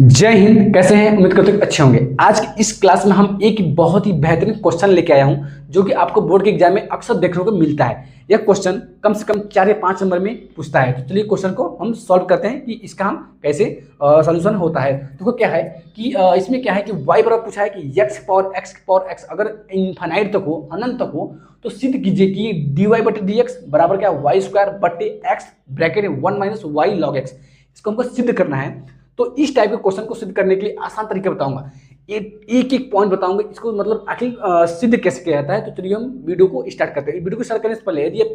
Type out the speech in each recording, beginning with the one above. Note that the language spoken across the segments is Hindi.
जय हिंद। कैसे हैं? उम्मीद करते हैं अच्छे होंगे। आज की इस क्लास में हम एक बहुत ही बेहतरीन क्वेश्चन लेके आया हूं जो कि आपको बोर्ड के एग्जाम में अक्सर देखने को मिलता है। यह क्वेश्चन कम से कम 4 या 5 नंबर में पूछता है। तो चलिए क्वेश्चन को हम सॉल्व करते हैं कि इसका हम कैसे सॉल्यूशन होता है। देखो क्या है कि इसमें क्या है कि y बराबर पूछा है कि x अगर इनफाइनाइट तक हो, अनंत तक हो, तो सिद्ध कीजिए कि dy/dx बराबर क्या y² x bracket 1 - y log x। इसको हमको सिद्ध करना है। तो इस टाइप के क्वेश्चन को सिद्ध करने के लिए आसान तरीका बताऊंगा, एक एक पॉइंट बताऊंगा, इसको मतलब आखिर सिद्ध कैसे किया जाता है। तो चलिए हम वीडियो को स्टार्ट करते हैं। वीडियो को स्टार्ट करने से पहले यदि आप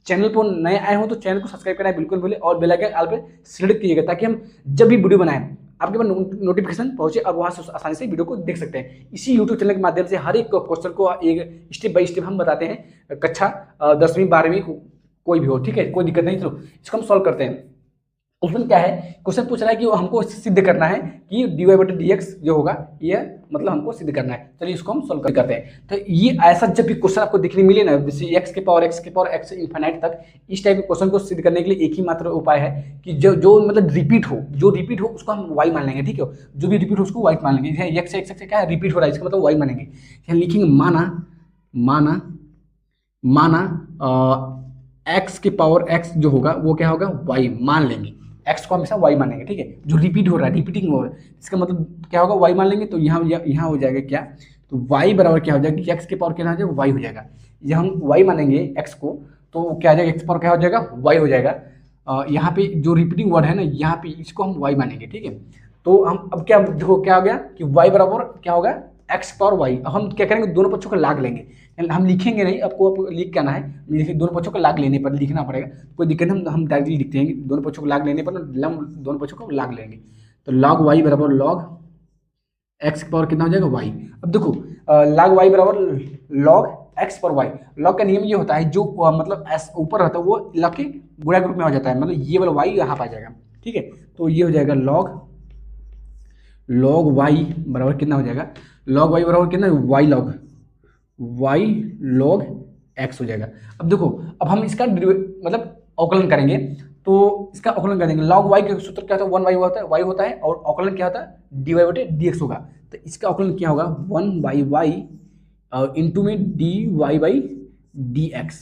चैनल पर नए आए हो तो चैनल को सब्सक्राइब करना बिल्कुल भूलें और बेल आइकन ऑल पे सेलेक्ट कीजिएगा ताकि हम जब भी वीडियो बनाएं आपके पास नोटिफिकेशन पहुंचे और वहां से आसानी से वीडियो को देख सकते हैं। इसी यूट्यूब चैनल के माध्यम से हर एक क्वेश्चन को एक स्टेप बाय स्टेप हम बताते हैं। कक्षा 10वीं 12वीं कोई भी हो, ठीक है, कोई दिक्कत नहीं। चलो इसको हम सॉल्व करते हैं। उसमें क्या है, क्वेश्चन पूछ रहा है कि हमको सिद्ध करना है कि dy/dx जो होगा ये मतलब हमको सिद्ध करना है। चलिए इसको हम सॉल्व करते हैं। तो ये ऐसा जब भी क्वेश्चन आपको दिखने मिले ना, जैसे x से इनफाइनाइट तक, इस टाइप के क्वेश्चन को सिद्ध करने के लिए एक ही मात्र उपाय है कि जो मतलब रिपीट हो उसको हम y मान लेंगे। ठीक है, जो भी रिपीट हो उसको y मान लेंगे। x से क्या है, रिपीट हो रहा है, इसका मतलब y मानेंगे। यहाँ लिखेंगे x जो होगा वो क्या होगा, y मान लेंगे। x को हमेशा y मानेंगे, ठीक है, जो रिपीट हो रहा है, रिपीटिंग हो रहा है, इसका मतलब क्या होगा, y मान लेंगे। तो यहाँ हो जाएगा क्या, तो y बराबर क्या हो जाएगा कि x की पावर क्या हो जाएगा, y हो जाएगा। ये हम y मानेंगे x को, तो क्या आ जाएगा, x पावर क्या हो जाएगा, y हो जाएगा। यहाँ पे जो रिपीटिंग वर्ड है ना, यहाँ पे इसको हम y मानेंगे, ठीक है। तो हम अब क्या देखो क्या हो गया कि y बराबर क्या होगा, x पावर y। अब हम क्या करेंगे, दोनों पक्षों का लाग लेंगे। हम लिखेंगे नहीं, आपको लिख के आना है, दोनों पक्षों को लाग लेने पर लिखना पड़ेगा, कोई दिक्कत नहीं। हम डायरेक्टली लिखते हैं, दोनों पक्षों को लाग लेने पर दोनों पक्षों को लाग लेंगे। तो log y बराबर log x की पावर कितना हो जाएगा, y। अब देखो log y बराबर log x पर y। log का नियम ये होता है, जो मतलब s ऊपर रहता है वो log के गुणा के रूप में हो जाता है, मतलब ये वाला y यहाँ पर आ जाएगा, ठीक है। तो ये हो जाएगा log y बराबर कितना हो जाएगा, log y बराबर कितना, y log x हो जाएगा। अब देखो, अब हम इसका मतलब अवकलन करेंगे, तो इसका अवकलन कर देंगे। log y का सूत्र क्या होता है, 1 होता है, y होता है, और अवकलन क्या होता है, dy/dx होगा। तो इसका अवकलन क्या होगा, 1/y इंटू में dy/dx,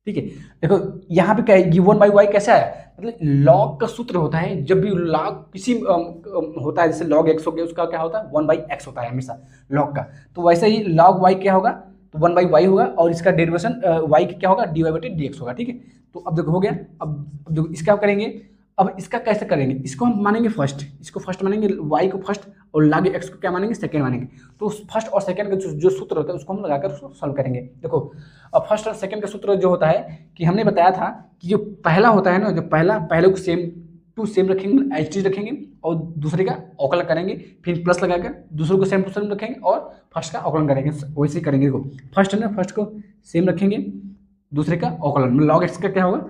ठीक है। देखो यहाँ पे क्या है, ये 1/y कैसा है, मतलब log का सूत्र होता है, जब भी log किसी होता है, जैसे log x हो गया, उसका क्या होता है, 1/x होता है हमेशा log का। तो वैसे ही log y क्या होगा, तो 1/y होगा, और इसका डेरिवेशन y क्या होगा, dy/dx होगा, ठीक है। तो अब देखो हो गया। अब देखो इसका करेंगे, अब इसका कैसे करेंगे, इसको हम मानेंगे फर्स्ट, इसको फर्स्ट मानेंगे, y को फर्स्ट, और log x को क्या मानेंगे, सेकेंड मानेंगे। तो फर्स्ट और सेकेंड का जो सूत्र होता है उसको हम लगाकर उसको सॉल्व करेंगे। देखो अब फर्स्ट और सेकेंड का सूत्र जो होता है कि हमने बताया था कि जो पहला होता है ना, जो पहले को सेम टू सेम रखेंगे, एच रखेंगे, और दूसरे का अवकलन करेंगे, फिर प्लस लगाकर दूसरे को सेम टू सेम रखेंगे और फर्स्ट का अवकलन करेंगे। वैसे ही करेंगे। देखो फर्स्ट है ना, फर्स्ट को सेम रखेंगे, दूसरे का अवकलन, log x का क्या होगा,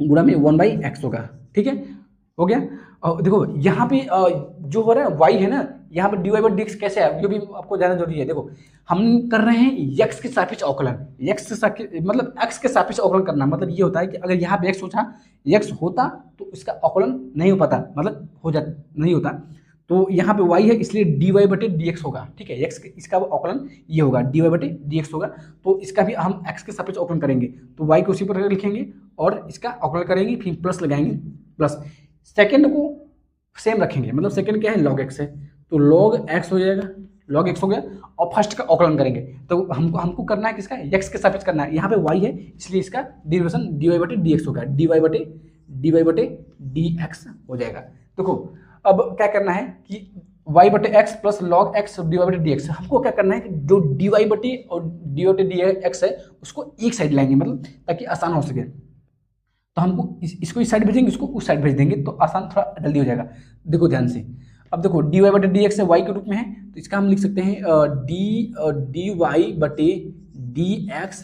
1/x होगा, ठीक है, हो गया। और देखो यहाँ पे जो हो रहा है y है ना, यहाँ पे dy/dx कैसे है, ये भी आपको जानना जरूरी है। देखो हम कर रहे हैं x के सापेक्ष अवकलन, मतलब x के सापेक्ष अवकलन करना, मतलब ये होता है कि अगर यहाँ पे x होता तो इसका अवकलन नहीं हो पाता, मतलब नहीं होता। तो यहाँ पे y है, इसलिए dy/dx होगा, ठीक है। x इसका अवकलन ये होगा, dy/dx होगा। तो इसका भी हम x के सापेक्ष अवकलन करेंगे, तो y को उसी पर लिखेंगे और इसका अवकलन करेंगे, फिर प्लस लगाएंगे, प्लस सेकेंड को सेम रखेंगे, मतलब सेकेंड क्या है, log x है, तो log x हो जाएगा, log x हो गया। और फर्स्ट का अवकलन करेंगे, तो हमको करना है किसका, x के सापेक्ष करना है। यहाँ पे y है, इसलिए इसका डेरिवेशन dy/dx होगा, dy/dx हो जाएगा। देखो अब क्या करना है कि y/x plus log x dy/dx, हमको क्या करना है कि जो dy और dy/dx है उसको एक साइड लाएंगे, मतलब ताकि आसान हो सके। तो हमको इसको इस साइड भेजेंगे, इसको उस साइड भेज देंगे, तो आसान थोड़ा जल्दी हो जाएगा। देखो ध्यान से, अब देखो dy/dx है y के रूप में है, तो इसका हम लिख सकते हैं dy/dx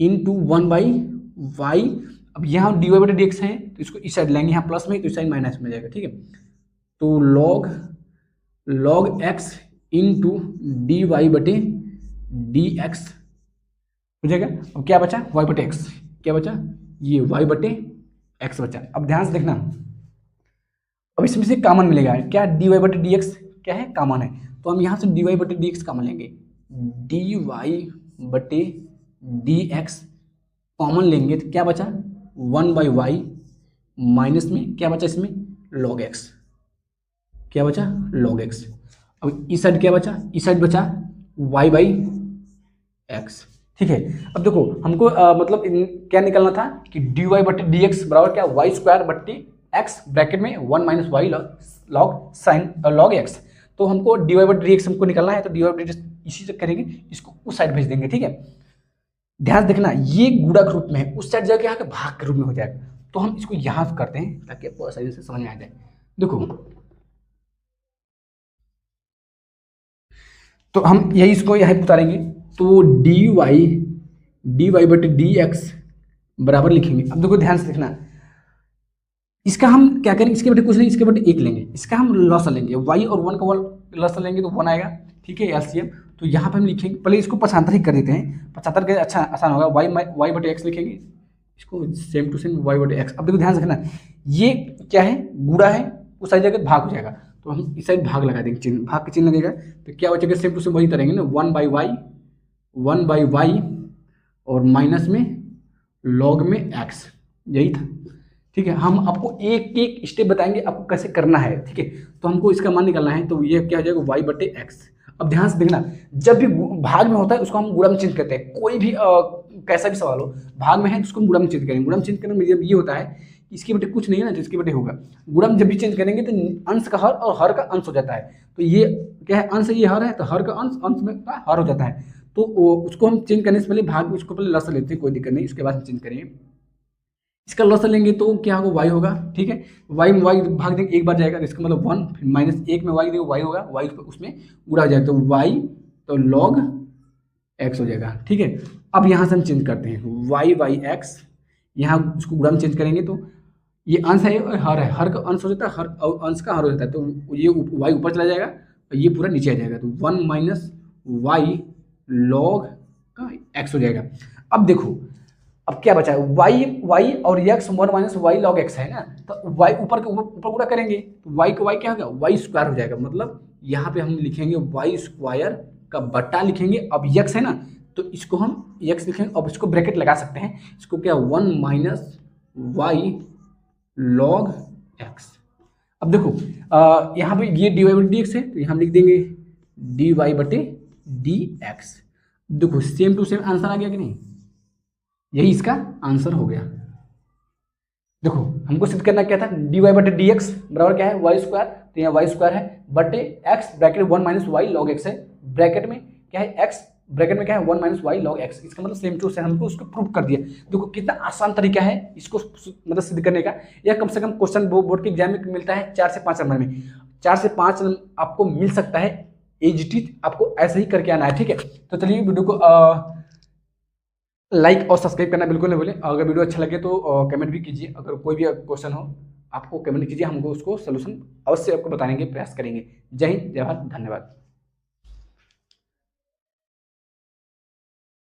इंटू 1/y। अब यहाँ dy/dx है, तो इसको इस साइड लाएंगे, यहाँ प्लस में, तो इस साइड माइनस में जाएगा, ठीक है। तो log x इंटू dy/dx हो जाएगा। अब क्या बचा, y/x, क्या बचा, ये y/x बचा। अब ध्यान से देखना, अब इसमें से कॉमन मिलेगा क्या, dy बटे डी एक्स क्या है, कॉमन है, तो हम यहाँ से dy बटे डी एक्स कॉमन लेंगे, dy बटे डी एक्स कॉमन लेंगे तो क्या बचा 1/y माइनस में क्या बचा इसमें log x, क्या बचा log x। अब इस साइड क्या बचा, इस साइड बचा y/x, ठीक है। अब देखो हमको मतलब क्या निकालना था कि dy बटे डी एक्स बराबर क्या वाई स्क्वायर बट्टी एक्स ब्रैकेट में 1 minus y log sine log x, तो हमको dy बटे डी एक्स हमको निकालना है, तो dy बटे इसी से करेंगे, इसको उस साइड भेज देंगे, ठीक है। ध्यान देखना ये गुणक रूप में है, उस साइड जाके यहाँ के भाग के रूप में हो जाएगा, तो हम इसको यहाँ करते हैं ताकि आपको आसानी से समझ में आ जाए। देखो तो हम यही इसको यहीं उतारेंगे, तो dy बटे डी एक्स बराबर लिखेंगे। अब देखो ध्यान से देखना, इसका हम क्या करेंगे, इसके बटे कुछ नहीं, इसके बटे 1 लेंगे, इसका हम लॉस लेंगे, y और 1 का लॉस लेंगे तो 1 आएगा, ठीक है, एलसीएम। तो यहाँ पे हम लिखेंगे, पहले इसको 75 ही कर देते हैं, 75 के अच्छा आसान होगा, y बटे एक्स लिखेंगे, इसको सेम टू सेम y बटे एक्स। अब देखो ध्यान से रखना, ये क्या है गुणा है, उस साइड जाकर भाग हो जाएगा, तो हम इस साइड भाग लगा देंगे, चिन्ह भाग के चिन्ह लगेगा, तो क्या बचेगा सेम टू सेम वही करेंगे ना, 1/y और माइनस में लॉग में x, यही था, ठीक है। हम आपको एक एक स्टेप बताएंगे आपको कैसे करना है, ठीक है। तो हमको इसका मान निकालना है, तो ये क्या हो जाएगा y बटे एक्स। अब ध्यान से देखना, जब भी भाग में होता है उसको हम गुणा में चेंज करते हैं, कोई भी कैसा भी सवाल हो भाग में है तो उसको हम गुणा में चेंज करेंगे। गुणा में चेंज करने में ये होता है कि इसके बटे कुछ नहीं है ना, तो इसके बटे होगा, गुणा में जब भी चेंज करेंगे तो अंश का हर और हर का अंश हो जाता है, तो ये क्या है अंश, ये हर है, तो हर का अंश अंश में का हर हो जाता है, तो उसको हम चेंज करने से पहले भाग उसको पहले लस लेते हैं, कोई दिक्कत नहीं, उसके बाद हम चेंज करेंगे। इसका लॉस लेंगे तो क्या होगा y होगा, ठीक है, y में y भाग देंगे, एक बार जाएगा, इसका मतलब 1, फिर माइनस 1 में y देंगे, y होगा, y उसमें गुणा हो जाएगा, तो y तो log x हो जाएगा, ठीक है। अब यहाँ से हम चेंज करते हैं y/x, यहाँ उसको गुणा में चेंज करेंगे तो ये अंश है और हर है, हर का अंश हो जाता है, हर अंश का हर हो जाता है, तो ये y ऊपर चला जाएगा और ये पूरा नीचे आ जाएगा, तो 1 माइनस y log का x हो जाएगा। अब देखो अब क्या बचा है, y और x 1 minus y log x है ना, तो y ऊपर के ऊपर गुणा करेंगे तो y का y क्या होगा, y स्क्वायर हो जाएगा, मतलब यहाँ पे हम लिखेंगे y स्क्वायर का बट्टा लिखेंगे। अब x है ना, तो इसको हम x लिखेंगे, अब इसको ब्रैकेट लगा सकते हैं, इसको क्या 1 माइनस वाई लॉग x। अब देखो यहाँ पे ये dy बटे डी एक्स है, तो यहाँ हम लिख देंगे dy बटे डी एक्स। देखो सेम टू सेम आंसर आ गया कि नहीं, यही इसका आंसर हो गया। देखो हमको सिद्ध करना क्या था, dy बटे डी एक्स बराबर क्या है वाई स्क्वायर, तो यहाँ वाई स्क्वायर है बटे x bracket 1 minus y log x है, ब्रैकेट में क्या है एक्स, ब्रैकेट में क्या है 1 माइनस वाई लॉग एक्स, इसका मतलब सेम टू सेम हमको उसको प्रूव कर दिया। देखो कितना आसान तरीका है इसको मतलब सिद्ध करने का, यह कम से कम क्वेश्चन बोर्ड के एग्जाम में मिलता है 4 से 5 नंबर में, 4 से 5 आपको मिल सकता है, एजीटी आपको ऐसे ही करके आना है, ठीक है। तो चलिए वीडियो को लाइक और सब्सक्राइब करना बिल्कुल नहीं भूलें। अगर वीडियो अच्छा लगे तो कमेंट भी कीजिए, अगर कोई भी क्वेश्चन हो आपको कमेंट कीजिए, हमको उसको सोल्यूशन अवश्य आपको बताने के प्रयास करेंगे। जय हिंद, जय भारत, धन्यवाद।